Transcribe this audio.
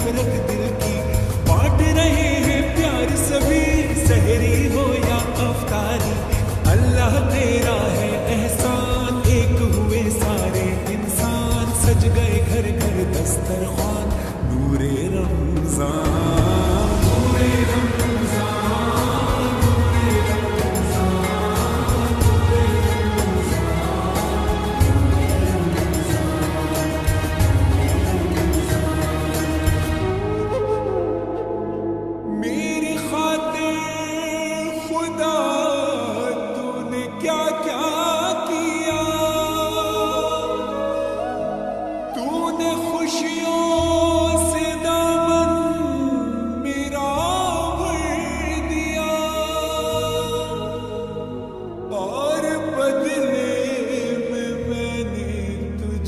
धड़क दिल की, बांट रहे हैं प्यार सभी, सहरी हो या अफ्तारी। अल्लाह तेरा है एहसान, एक हुए सारे इंसान, सज गए घर घर दस्तरखान, नूरे रमजान, नूरे रमजान, नूरे रमजान, नूरे रमजान। मेरी खातिर खुदा तूने क्या क्या किया, तूने खुशियों